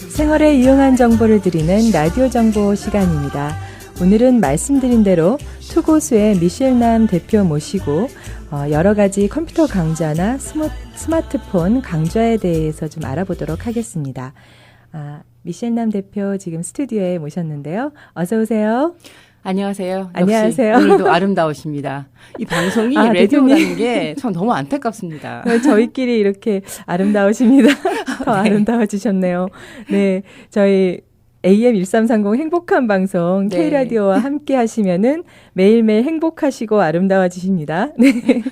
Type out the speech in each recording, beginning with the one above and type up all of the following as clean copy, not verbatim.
생활에 유용한 정보를 드리는 라디오 정보 시간입니다. 오늘은 말씀드린 대로 투고수의 미셸남 대표 모시고 여러 가지 컴퓨터 강좌나 스마트폰 강좌에 대해서 좀 알아보도록 하겠습니다. 미셸남 대표 지금 스튜디오에 모셨는데요. 어서 오세요. 안녕하세요. 안녕하세요. 역시 오늘도 아름다우십니다. 이 방송이 라디오라는 게 참 너무 안타깝습니다. 저희끼리 이렇게 아름다우십니다. 더 아름다워지셨네요. 네, 저희 AM1330 행복한 방송 네. K라디오와 함께 하시면은 매일매일 행복하시고 아름다워지십니다. 네,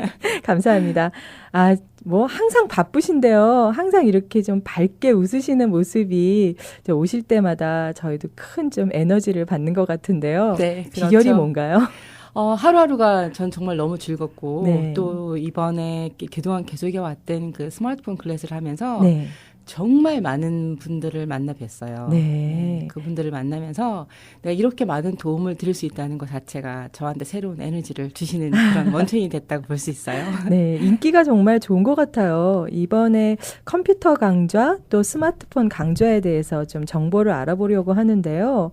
감사합니다. 항상 바쁘신데요. 항상 이렇게 좀 밝게 웃으시는 모습이 오실 때마다 저희도 큰 좀 에너지를 받는 것 같은데요. 네, 비결이 그렇죠. 뭔가요? 하루하루가 전 정말 너무 즐겁고 네. 또 이번에 그동안 계속해왔던 그 스마트폰 클래스를 하면서 네. 정말 많은 분들을 만나 뵀어요. 네. 그분들을 만나면서 내가 이렇게 많은 도움을 드릴 수 있다는 것 자체가 저한테 새로운 에너지를 주시는 그런 원천이 됐다고 볼 수 있어요. 네, 인기가 정말 좋은 것 같아요. 이번에 컴퓨터 강좌 또 스마트폰 강좌에 대해서 좀 정보를 알아보려고 하는데요.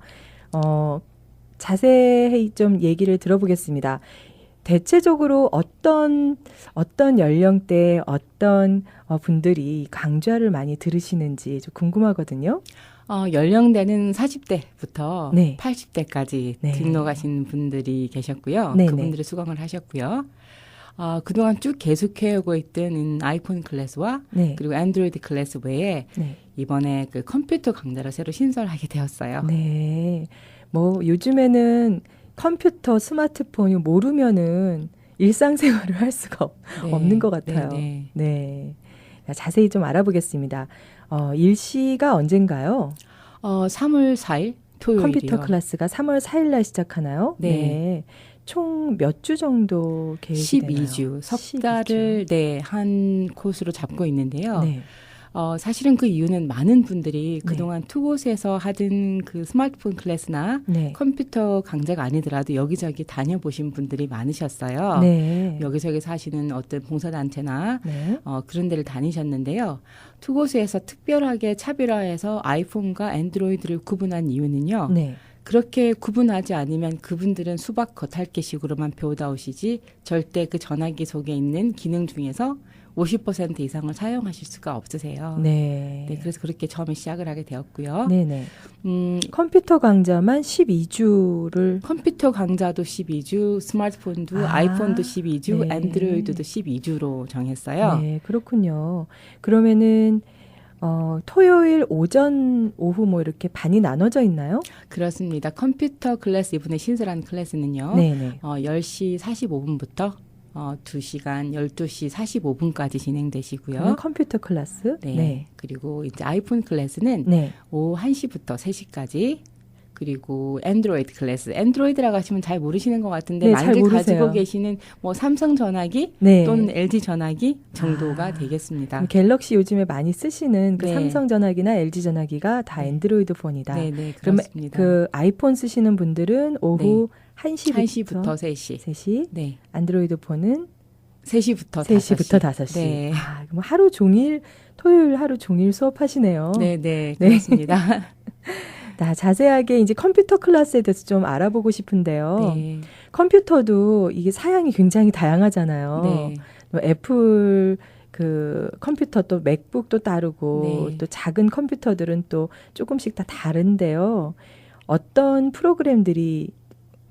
자세히 좀 얘기를 들어보겠습니다. 대체적으로 어떤 연령대, 어떤 분들이 강좌를 많이 들으시는지 좀 궁금하거든요. 연령대는 40대부터 네. 80대까지 네. 등록하신 분들이 계셨고요. 네네. 그분들이 수강을 하셨고요. 그동안 쭉 계속해오고 있던 아이폰 클래스와 네. 그리고 안드로이드 클래스 외에 네. 이번에 그 컴퓨터 강좌를 새로 신설하게 되었어요. 네. 요즘에는 컴퓨터, 스마트폰이 모르면은 일상생활을 할 수가 네. 없는 것 같아요. 네. 네. 자세히 좀 알아보겠습니다. 일시가 언젠가요? 3월 4일 토요일이요. 컴퓨터 클래스가 3월 4일 날 시작하나요? 네. 총 몇 주 정도 계획이 되나요? 12주, 석 달을 한 코스로 잡고 있는데요. 네. 사실은 그 이유는 많은 분들이 네. 그동안 투곳에서 하던 그 스마트폰 클래스나 네. 컴퓨터 강좌가 아니더라도 여기저기 다녀보신 분들이 많으셨어요. 네. 여기저기 사시는 어떤 봉사단체나 네. 그런 데를 다니셨는데요. 투곳에서 특별하게 차별화해서 아이폰과 안드로이드를 구분한 이유는요. 네. 그렇게 구분하지 않으면 그분들은 수박 겉핥기식으로만 배우다 오시지 절대 그 전화기 속에 있는 기능 중에서 50% 이상을 사용하실 수가 없으세요. 네. 네, 그래서 그렇게 처음에 시작을 하게 되었고요. 네네. 컴퓨터 강좌만 12주를. 컴퓨터 강좌도 12주, 스마트폰도 아이폰도 12주, 네. 안드로이드도 12주로 정했어요. 네, 그렇군요. 그러면은 토요일 오전, 오후 이렇게 반이 나눠져 있나요? 그렇습니다. 컴퓨터 클래스 이번에 신설한 클래스는요. 네네. 10시 45분부터 2시간 12시 45분까지 진행되시고요. 컴퓨터 클래스. 네. 네. 그리고 이제 아이폰 클래스는 네. 오후 1시부터 3시까지. 그리고 안드로이드 클래스. 안드로이드라고 하시면 잘 모르시는 것 같은데 네, 잘 많이 모르세요. 가지고 계시는 삼성 전화기 네. 또는 LG 전화기 정도가 되겠습니다. 갤럭시 요즘에 많이 쓰시는 그 네. 삼성 전화기나 LG 전화기가 다 네. 안드로이드 폰이다. 네, 그러면 그렇습니다. 그 아이폰 쓰시는 분들은 오후 1시부터 3시. 3시, 네. 안드로이드 폰은 3시부터 3시부터 5시. 네. 그럼 하루 종일, 토요일 하루 종일 수업하시네요. 네, 그렇습니다. 자세하게 이제 컴퓨터 클래스에 대해서 좀 알아보고 싶은데요. 네. 컴퓨터도 이게 사양이 굉장히 다양하잖아요. 네. 애플 그 컴퓨터 또 맥북도 따르고 네. 또 작은 컴퓨터들은 또 조금씩 다 다른데요. 어떤 프로그램들이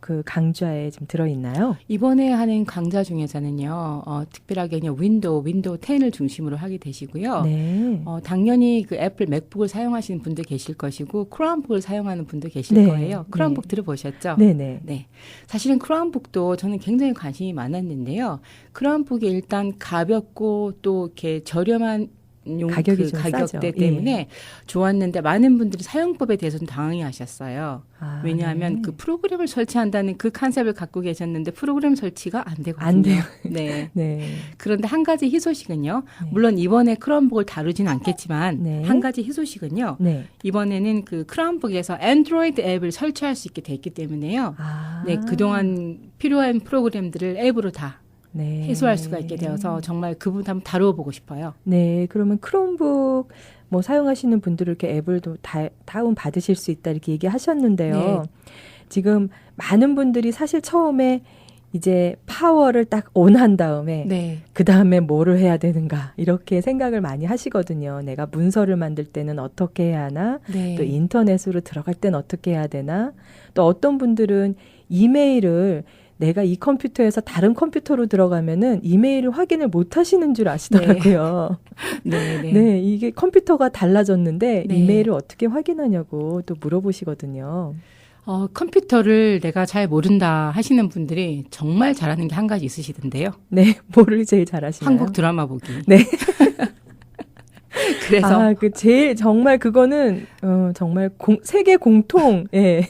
그 강좌에 좀 들어있나요? 이번에 하는 강좌 중에서는요, 특별하게 그냥 윈도우 10을 중심으로 하게 되시고요. 네. 당연히 그 애플 맥북을 사용하시는 분도 계실 것이고, 크롬북을 사용하는 분도 계실 네. 거예요. 크롬북 네. 들어보셨죠? 네네. 네. 사실은 크롬북도 저는 굉장히 관심이 많았는데요. 크롬북이 일단 가볍고 또 이렇게 저렴한 가격이 그 좀 가격대 싸죠. 때문에 예. 좋았는데 많은 분들이 사용법에 대해서는 당황해하셨어요. 아, 왜냐하면 네. 그 프로그램을 설치한다는 그 컨셉을 갖고 계셨는데 프로그램 설치가 안 되거든요. 안 돼요. 네. 네. 그런데 한 가지 희소식은요. 네. 물론 이번에 크롬북을 다루진 않겠지만 네. 한 가지 희소식은요. 네. 이번에는 그 크롬북에서 안드로이드 앱을 설치할 수 있게 됐기 때문에요. 아. 네, 그동안 필요한 프로그램들을 앱으로 다 네. 해소할 수가 있게 되어서 정말 그 부분 한번 다루어 보고 싶어요. 네, 그러면 크롬북 뭐 사용하시는 분들은 이렇게 앱을 또 다운 받으실 수 있다 이렇게 얘기하셨는데요. 네. 지금 많은 분들이 사실 처음에 이제 파워를 딱 온한 다음에 네. 그 다음에 뭐를 해야 되는가 이렇게 생각을 많이 하시거든요. 내가 문서를 만들 때는 어떻게 해야 하나, 네. 또 인터넷으로 들어갈 때는 어떻게 해야 되나, 또 어떤 분들은 이메일을 내가 이 컴퓨터에서 다른 컴퓨터로 들어가면은 이메일을 확인을 못 하시는 줄 아시더라고요. 네. 네. 네, 이게 컴퓨터가 달라졌는데 네. 이메일을 어떻게 확인하냐고 또 물어보시거든요. 컴퓨터를 내가 잘 모른다 하시는 분들이 정말 잘하는 게 한 가지 있으시던데요. 네, 뭐를 제일 잘하시나요? 한국 드라마 보기. 네. 그래서 그 제일 정말 그거는 정말 세계 공통, 예.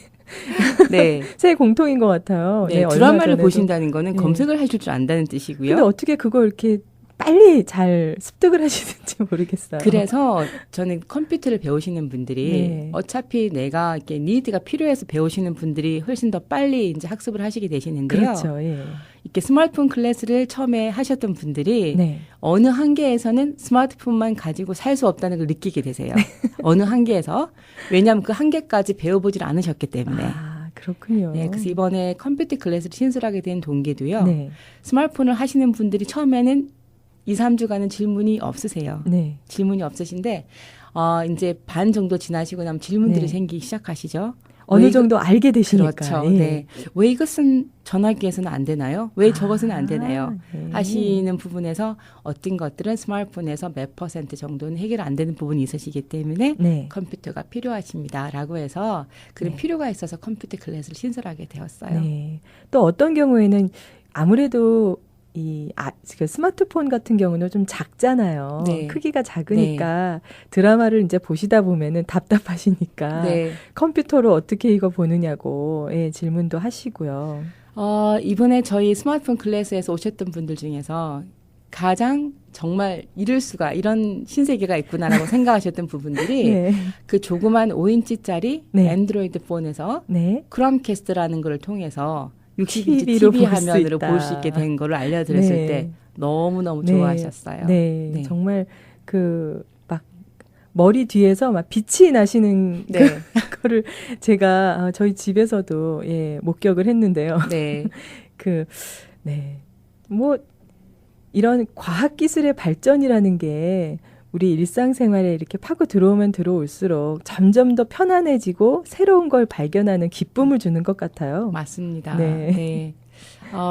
네. 세계 공통인 것 같아요. 네, 얼마 드라마를 전에도. 보신다는 거는 네. 검색을 하실 줄 안다는 뜻이고요. 근데 어떻게 그걸 이렇게 빨리 잘 습득을 하시는지 모르겠어요. 그래서 저는 컴퓨터를 배우시는 분들이 네. 어차피 내가 이렇게 니드가 필요해서 배우시는 분들이 훨씬 더 빨리 이제 학습을 하시게 되시는데요. 그렇죠. 예. 이렇게 스마트폰 클래스를 처음에 하셨던 분들이 네. 어느 한계에서는 스마트폰만 가지고 살 수 없다는 걸 느끼게 되세요. 어느 한계에서. 왜냐하면 그 한계까지 배워보질 않으셨기 때문에. 아, 그렇군요. 네, 그래서 이번에 컴퓨터 클래스를 신설하게 된 동기도요. 네. 스마트폰을 하시는 분들이 처음에는 2, 3주간은 질문이 없으세요. 네. 질문이 없으신데 이제 반 정도 지나시고 나면 질문들이 네. 생기기 시작하시죠. 어느 정도 알게 되시니까. 그렇죠. 예. 네. 왜 이것은 전화기에서는 안 되나요? 왜 저것은 안 되나요? 네. 하시는 부분에서 어떤 것들은 스마트폰에서 몇 % 정도는 해결 안 되는 부분이 있으시기 때문에 네. 컴퓨터가 필요하십니다라고 해서 그런 네. 필요가 있어서 컴퓨터 클래스를 신설하게 되었어요. 네. 또 어떤 경우에는 아무래도 그 스마트폰 같은 경우는 좀 작잖아요. 네. 크기가 작으니까 드라마를 이제 보시다 보면은 답답하시니까 네. 컴퓨터로 어떻게 이거 보느냐고 질문도 하시고요. 이번에 저희 스마트폰 클래스에서 오셨던 분들 중에서 가장 정말 이럴 수가 이런 신세계가 있구나라고 생각하셨던 부분들이 네. 그 조그만 5인치짜리 네. 안드로이드 폰에서 네. 크롬캐스트라는 걸 통해서 60인치 TV로 TV 볼 수 화면으로 있다. 볼 수 있게 된 거를 알려드렸을 네. 때 너무너무 네. 좋아하셨어요. 네. 네. 정말 막 머리 뒤에서 막 빛이 나시는 네. 그거를 제가 저희 집에서도 목격을 했는데요. 네. 뭐 이런 과학기술의 발전이라는 게 우리 일상생활에 이렇게 파고 들어오면 들어올수록 점점 더 편안해지고 새로운 걸 발견하는 기쁨을 주는 것 같아요. 맞습니다. 네. 네.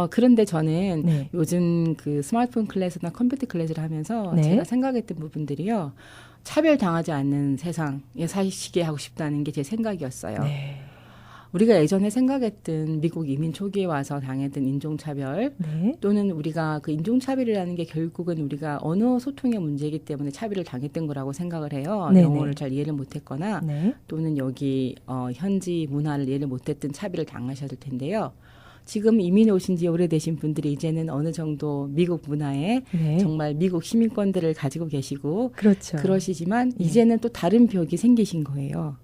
그런데 저는 네. 요즘 그 스마트폰 클래스나 컴퓨터 클래스를 하면서 네. 제가 생각했던 부분들이요. 차별당하지 않는 세상에 사시게 하고 싶다는 게 제 생각이었어요. 네. 우리가 예전에 생각했던 미국 이민 초기에 와서 당했던 인종차별 네. 또는 우리가 그 인종차별이라는 게 결국은 우리가 언어 소통의 문제이기 때문에 차별을 당했던 거라고 생각을 해요. 네네. 영어를 잘 이해를 못했거나 네. 또는 여기 현지 문화를 이해를 못했던 차별을 당하셨을 텐데요. 지금 이민 오신 지 오래되신 분들이 이제는 어느 정도 미국 문화에 네. 정말 미국 시민권들을 가지고 계시고 그렇죠. 그러시지만 네. 이제는 또 다른 벽이 생기신 거예요.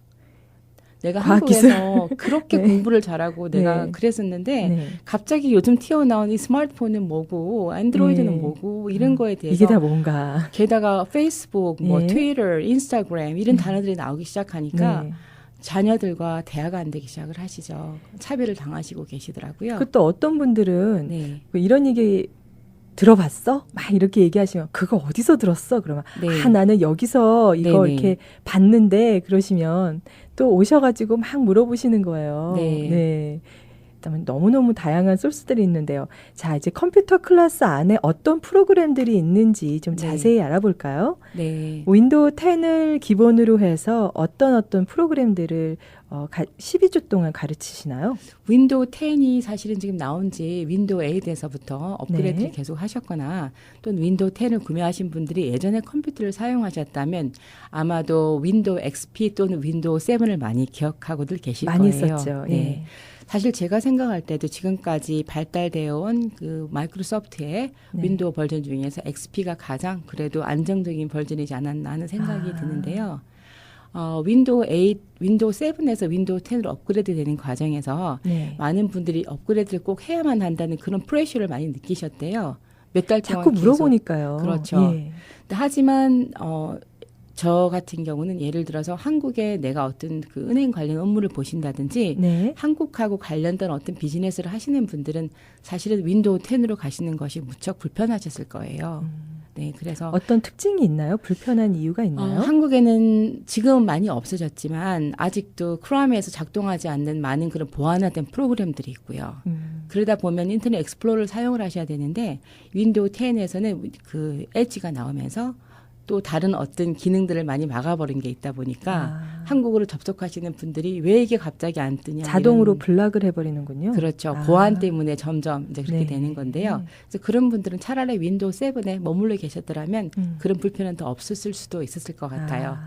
내가 과학기술. 한국에서 그렇게 네. 공부를 잘하고 내가 네. 그랬었는데 네. 갑자기 요즘 튀어나온 이 스마트폰은 뭐고 안드로이드는 네. 뭐고 이런 거에 대해서 이게 다 뭔가. 게다가 페이스북, 뭐 네. 트위터, 인스타그램 이런 단어들이 나오기 시작하니까 네. 자녀들과 대화가 안 되기 시작을 하시죠. 차별을 당하시고 계시더라고요. 또 어떤 분들은 네. 뭐 이런 얘기 들어봤어? 막 이렇게 얘기하시면 그거 어디서 들었어? 그러면 네. 나는 여기서 이거 네네. 이렇게 봤는데 그러시면 또 오셔가지고 막 물어보시는 거예요. 네. 네. 너무너무 다양한 소스들이 있는데요. 자, 이제 컴퓨터 클래스 안에 어떤 프로그램들이 있는지 좀 네. 자세히 알아볼까요? 네. 윈도우 10을 기본으로 해서 어떤 프로그램들을 12주 동안 가르치시나요? 윈도우 10이 사실은 지금 나온 지 윈도우 8에서부터 업그레이드를 네. 계속 하셨거나 또는 윈도우 10을 구매하신 분들이 예전에 컴퓨터를 사용하셨다면 아마도 윈도우 XP 또는 윈도우 7을 많이 기억하고들 계실 많이 거예요. 썼죠. 네. 예. 사실 제가 생각할 때도 지금까지 발달되어 온 그 마이크로소프트의 네. 윈도우 버전 중에서 XP가 가장 그래도 안정적인 버전이지 않았나 하는 생각이 드는데요. 윈도우 8, 윈도우 7에서 윈도우 10으로 업그레이드 되는 과정에서 네. 많은 분들이 업그레이드를 꼭 해야만 한다는 그런 프레셔를 많이 느끼셨대요. 몇 달 동안 자꾸 계속. 물어보니까요. 그렇죠. 예. 하지만 저 같은 경우는 예를 들어서 한국에 내가 어떤 그 은행 관련 업무를 보신다든지 네. 한국하고 관련된 어떤 비즈니스를 하시는 분들은 사실은 윈도우 10으로 가시는 것이 무척 불편하셨을 거예요. 네, 그래서 어떤 특징이 있나요? 불편한 이유가 있나요? 한국에는 지금은 많이 없어졌지만 아직도 크롬에서 작동하지 않는 많은 그런 보안화된 프로그램들이 있고요. 그러다 보면 인터넷 익스플로러를 사용을 하셔야 되는데 윈도우 10에서는 그 엣지가 나오면서 또 다른 어떤 기능들을 많이 막아버린 게 있다 보니까 한국으로 접속하시는 분들이 왜 이게 갑자기 안 뜨냐. 자동으로 이런, 블락을 해버리는군요. 그렇죠. 보안 때문에 점점 이제 그렇게 네. 되는 건데요. 그래서 그런 분들은 차라리 윈도우 7에 머물러 계셨더라면 그런 불편은 더 없었을 수도 있었을 것 같아요.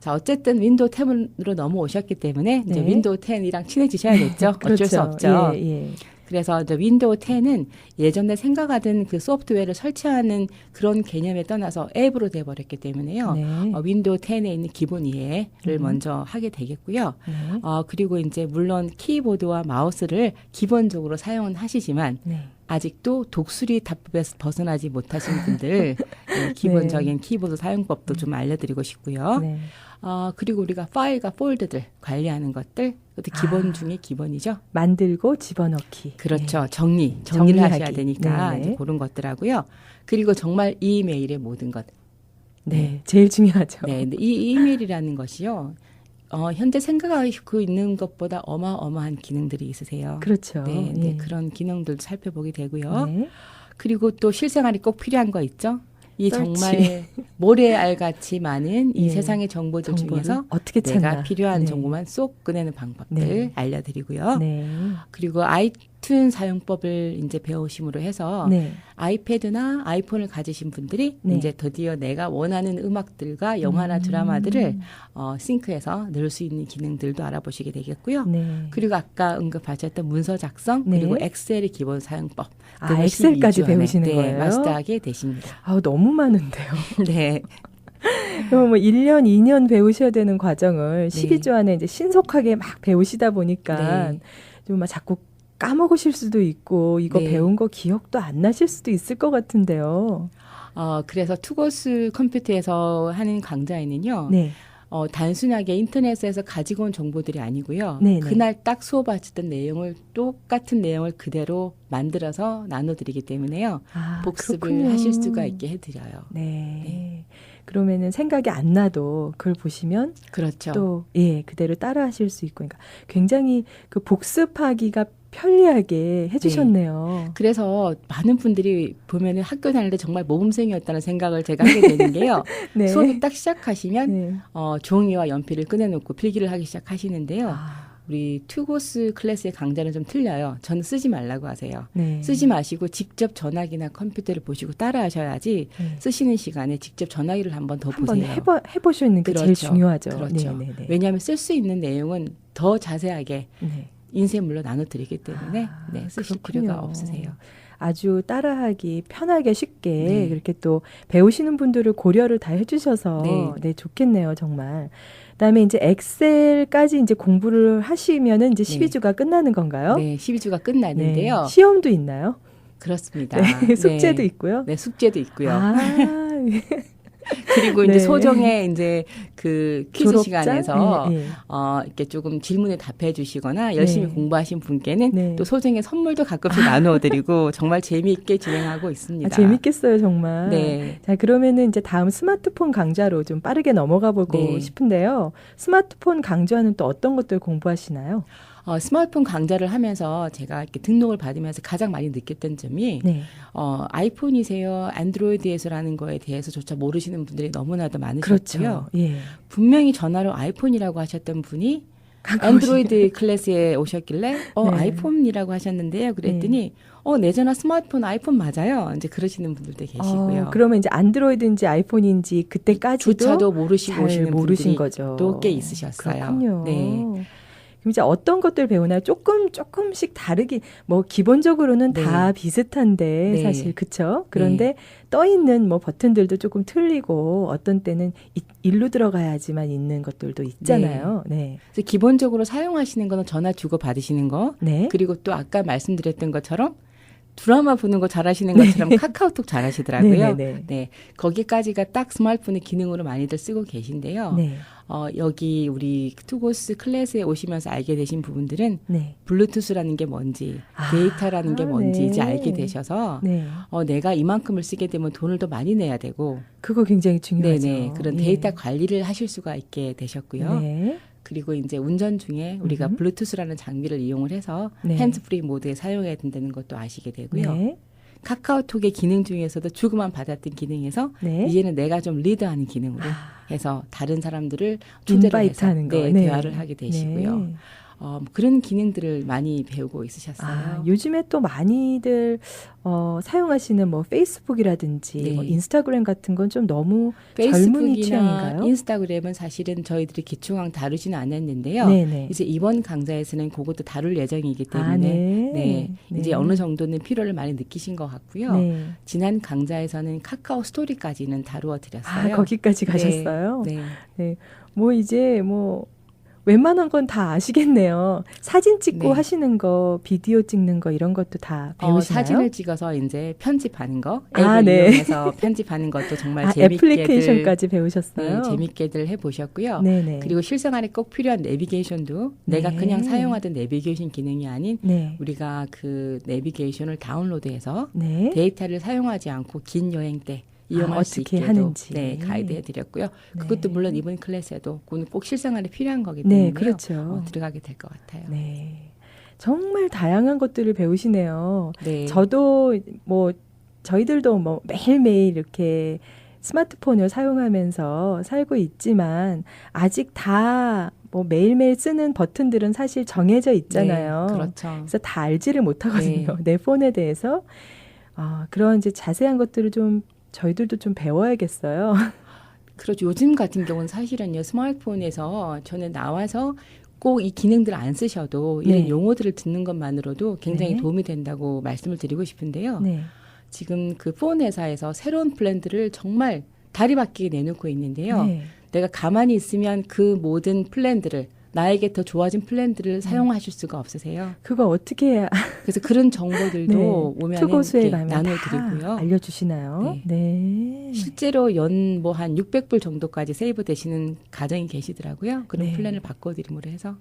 자, 어쨌든 윈도우 10으로 넘어오셨기 때문에 이제 네. 윈도우 10이랑 친해지셔야겠죠. 그렇죠. 어쩔 수 없죠. 예, 예. 그래서 이제 윈도우 10은 예전에 생각하던 그 소프트웨어를 설치하는 그런 개념에 떠나서 앱으로 돼버렸기 때문에요. 네. 윈도우 10에 있는 기본 이해를 먼저 하게 되겠고요. 네. 그리고 이제 물론 키보드와 마우스를 기본적으로 사용은 하시지만 네. 아직도 독수리 답법에서 벗어나지 못하신 분들 기본적인 키보드 사용법도 좀 알려드리고 싶고요. 네. 그리고 우리가 파일과 폴더들 관리하는 것들 그것도 기본 중에 기본이죠. 만들고 집어넣기. 그렇죠. 네. 정리를 정리하기. 하셔야 되니까 네네. 이제 그런 것들하고요. 그리고 정말 이메일의 모든 것. 네, 제일 중요하죠. 네, 근데 이 이메일이라는 것이요. 현재 생각하고 있는 것보다 어마어마한 기능들이 있으세요. 그렇죠. 네, 네, 예. 그런 기능들도 살펴보게 되고요. 네. 그리고 또 실생활에 꼭 필요한 거 있죠. 이 설치. 정말 모래알같이 많은 이 예. 세상의 정보들 정보를 중에서 어떻게 찾나. 내가 필요한 네. 정보만 쏙 꺼내는 방법들 네. 알려드리고요. 네. 그리고 아이튠 사용법을 이제 배우심으로 해서 네. 아이패드나 아이폰을 가지신 분들이 네. 이제 드디어 내가 원하는 음악들과 영화나 드라마들을 싱크해서 넣을 수 있는 기능들도 알아보시게 되겠고요. 네. 그리고 아까 언급하셨던 문서 작성 네. 그리고 엑셀의 기본 사용법. 엑셀까지 12주 안에, 배우시는 네, 거예요? 마스터하게 되십니다. 너무 많은데요. 네. 그럼 1년, 2년 배우셔야 되는 과정을 네. 12주 안에 이제 신속하게 막 배우시다 보니까 네. 좀 막 자꾸 까먹으실 수도 있고 이거 네. 배운 거 기억도 안 나실 수도 있을 것 같은데요. 그래서 투고스 컴퓨터에서 하는 강좌에는요. 네. 단순하게 인터넷에서 가지고 온 정보들이 아니고요. 네네. 그날 딱 수업하셨던 내용을 똑같은 내용을 그대로 만들어서 나눠드리기 때문에요. 복습을 그렇군요. 하실 수가 있게 해드려요. 네. 네. 그러면은 생각이 안 나도 그걸 보시면 그렇죠. 또 그대로 따라 하실 수 있고 그러니까 굉장히 그 복습하기가 편리하게 해주셨네요. 그래서 많은 분들이 보면은 학교 다닐 때 정말 모범생이었다는 생각을 제가 하게 되는 게요. 네. 수업이 딱 시작하시면 네. 종이와 연필을 꺼내놓고 필기를 하기 시작하시는데요. 우리 투고스 클래스의 강좌는 좀 틀려요. 저는 쓰지 말라고 하세요. 네. 쓰지 마시고 직접 전화기나 컴퓨터를 보시고 따라 하셔야지 네. 쓰시는 시간에 직접 전화기를 한 번 더 한번 보세요. 해보시는 게 제일 그렇죠. 중요하죠. 그렇죠. 네, 네, 네. 왜냐하면 쓸 수 있는 내용은 더 자세하게 네. 인쇄물로 나눠드리기 때문에 쓰실 그렇군요. 필요가 없으세요. 아주 따라하기 편하게 쉽게 네. 그렇게 또 배우시는 분들을 고려를 다 해주셔서 네. 좋겠네요, 정말. 그다음에 이제 엑셀까지 이제 공부를 하시면은 이제 12주가 끝나는 건가요? 네, 12주가 끝나는데요. 네. 시험도 있나요? 그렇습니다. 네, 숙제도 네. 있고요. 네, 숙제도 있고요. 그리고 네. 이제 소정의 이제 그 퀴즈 졸업장? 시간에서 네, 네. 이렇게 조금 질문에 답해 주시거나 열심히 네. 공부하신 분께는 네. 또 소정의 선물도 가끔씩 나누어 드리고 정말 재미있게 진행하고 있습니다. 재밌겠어요, 정말. 네. 자, 그러면은 이제 다음 스마트폰 강좌로 좀 빠르게 넘어가 보고 네. 싶은데요. 스마트폰 강좌는 또 어떤 것들 공부하시나요? 스마트폰 강좌를 하면서 제가 이렇게 등록을 받으면서 가장 많이 느꼈던 점이 네. 아이폰이세요, 안드로이드에서라는 거에 대해서조차 모르시는 분들이 너무나도 많으셨고요. 그렇죠. 예. 분명히 전화로 아이폰이라고 하셨던 분이 안드로이드 클래스에 오셨길래 네. 아이폰이라고 하셨는데요. 그랬더니 내 전화 스마트폰 아이폰 맞아요. 이제 그러시는 분들도 계시고요. 그러면 이제 안드로이드인지 아이폰인지 그때까지도 조차도 모르시고 잘 오시는 모르신 분들이 거죠. 또 꽤 있으셨어요. 그렇군요. 네. 그럼 이제 어떤 것들 배우나요? 조금씩 다르게 뭐 기본적으로는 네. 다 비슷한데 네. 사실 그쵸? 그런데 떠 있는 뭐 버튼들도 조금 틀리고 어떤 때는 일로 들어가야지만 있는 것들도 있잖아요. 네. 그래서 기본적으로 사용하시는 거는 전화 주고 받으시는 거. 네. 그리고 또 아까 말씀드렸던 것처럼 드라마 보는 거 잘하시는 것처럼 카카오톡 잘하시더라고요. 네. 거기까지가 딱 스마트폰의 기능으로 많이들 쓰고 계신데요. 네. 여기 우리 투고스 클래스에 오시면서 알게 되신 부분들은 네. 블루투스라는 게 뭔지, 데이터라는 게 뭔지 네. 이제 알게 되셔서 네. 내가 이만큼을 쓰게 되면 돈을 더 많이 내야 되고 그거 굉장히 중요하죠. 네네. 그런 데이터 관리를 하실 수가 있게 되셨고요. 네. 그리고 이제 운전 중에 우리가 블루투스라는 장비를 이용을 해서 네. 핸즈프리 모드에 사용해야 된다는 것도 아시게 되고요. 네. 카카오톡의 기능 중에서도 주고만 받았던 기능에서 네. 이제는 내가 좀 리드하는 기능으로 해서 다른 사람들을 초대를 해서 인바이트하는 거. 네. 대화를 하게 되시고요. 네. 그런 기능들을 많이 배우고 있으셨어요. 요즘에 또 많이들 사용하시는 뭐 페이스북이라든지 네. 뭐 인스타그램 같은 건 좀 너무 젊은이 페이스북이나 취향인가요? 인스타그램은 사실은 저희들이 기초강 다루지는 않았는데요. 네네. 이제 이번 강좌에서는 그것도 다룰 예정이기 때문에 이제 어느 정도는 필요를 많이 느끼신 것 같고요. 네. 지난 강좌에서는 카카오 스토리까지는 다루어 드렸어요. 거기까지 가셨어요? 네. 네. 뭐 이제 뭐 웬만한 건 다 아시겠네요. 사진 찍고 네. 하시는 거, 비디오 찍는 거 이런 것도 다 배우시나요? 사진을 찍어서 이제 편집하는 거, 앱을 네. 이용해서 편집하는 것도 정말 재밌게들 애플리케이션까지 배우셨어요? 네, 재밌게들 해보셨고요. 네네. 그리고 실생활에 꼭 필요한 내비게이션도 내가 네. 그냥 사용하던 내비게이션 기능이 아닌 네. 우리가 그 내비게이션을 다운로드해서 네. 데이터를 사용하지 않고 긴 여행 때 이용할 수 어떻게 있게도 하는지. 가이드 해드렸고요. 네. 그것도 물론 이번 클래스에도 그건 꼭 실생활에 필요한 거기 때문에 그렇죠. 들어가게 될 것 같아요. 네. 정말 다양한 것들을 배우시네요. 네. 저도 뭐 저희들도 뭐 매일매일 이렇게 스마트폰을 사용하면서 살고 있지만 아직 다 뭐 매일매일 쓰는 버튼들은 사실 정해져 있잖아요. 네, 그렇죠. 그래서 다 알지를 못하거든요. 내 폰에 대해서. 그런 이제 자세한 것들을 좀 저희들도 좀 배워야겠어요. 그렇죠. 요즘 같은 경우는 사실은요, 스마트폰에서 저는 나와서 꼭 이 기능들 안 쓰셔도 이런 네. 용어들을 듣는 것만으로도 굉장히 네. 도움이 된다고 말씀을 드리고 싶은데요. 네. 지금 그 폰 회사에서 새로운 플랜들을 정말 다리 바뀌게 내놓고 있는데요. 네. 내가 가만히 있으면 그 모든 플랜들을 나에게 더 좋아진 플랜들을 사용하실 수가 없으세요. 그거 어떻게 해야 그래서 그런 정보들도 오면 투고수에 가면 나눠드리고요. 다 알려주시나요? 네. 실제로 연 뭐 한 600불 정도까지 세이브 되시는 가정이 계시더라고요. 그런 네. 플랜을 바꿔드림으로 해서.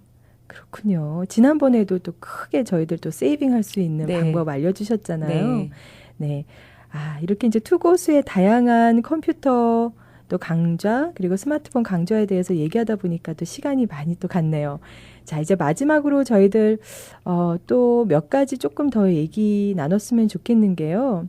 그렇군요. 지난번에도 또 크게 저희들 또 세이빙할 수 있는 네. 방법 알려주셨잖아요. 네. 네. 이렇게 이제 투고수의 다양한 컴퓨터 또 강좌 그리고 스마트폰 강좌에 대해서 얘기하다 보니까 또 시간이 많이 또 갔네요. 자, 이제 마지막으로 저희들 또 몇 가지 조금 더 얘기 나눴으면 좋겠는 게요.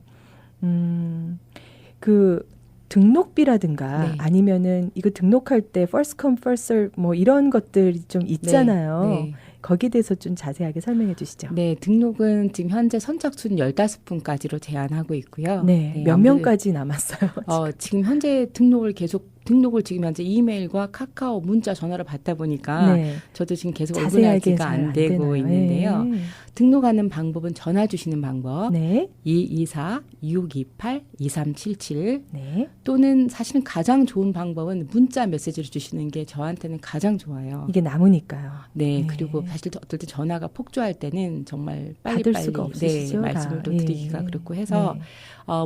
그 등록비라든가 네. 아니면은 이거 등록할 때 first come first serve 뭐 이런 것들이 좀 있잖아요. 네. 거기에 대해서 좀 자세하게 설명해 주시죠. 네, 등록은 지금 현재 선착순 15분까지로 제한하고 있고요. 네, 몇 아무래도, 명까지 남았어요? 지금 현재 등록을 지금 현재 이메일과 카카오 문자 전화로 받다 보니까 네. 저도 지금 계속 자세하게 오픈하기가 잘 안 되고 되나요? 있는데요. 네. 등록하는 방법은 전화 주시는 방법 네. 224-628-2377 네. 또는 사실은 가장 좋은 방법은 문자 메시지를 주시는 게 저한테는 가장 좋아요. 이게 남으니까요. 네, 그리고 사실 어떨 때 전화가 폭주할 때는 정말 받을 빨리빨리 수가 없으시죠, 말씀을 또 다. 드리기가 예. 그렇고 해서 네.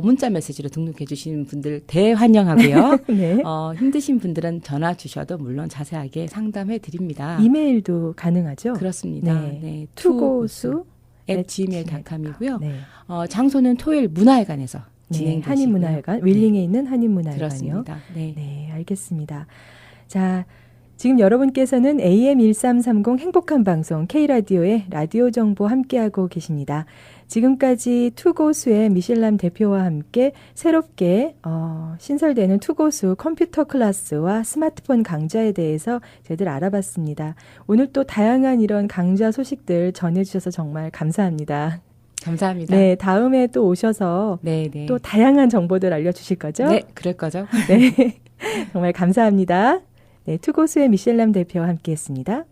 문자 메시지로 등록해 주시는 분들 대환영하고요. 네. 힘드신 분들은 전화 주셔도 물론 자세하게 상담해 드립니다. 이메일도 가능하죠? 그렇습니다. 네. 네, 투고수 gmail.com이고요. 네. 장소는 토요일 문화회관에서 네. 진행되시고요. 한인문화회관, 윌링에 있는 한인문화회관이요. 그렇습니다. 네. 네, 알겠습니다. 자, 지금 여러분께서는 AM1330 행복한 방송 K라디오의 라디오 정보 함께하고 계십니다. 지금까지 투고수의 미셸남 대표와 함께 새롭게 신설되는 투고수 컴퓨터 클래스와 스마트폰 강좌에 대해서 저희들 알아봤습니다. 오늘 또 다양한 이런 강좌 소식들 전해주셔서 정말 감사합니다. 감사합니다. 네, 다음에 또 오셔서 네. 또 다양한 정보들 알려주실 거죠? 네, 그럴 거죠. 네, 정말 감사합니다. 네, 투고수의 미셸남 대표와 함께했습니다.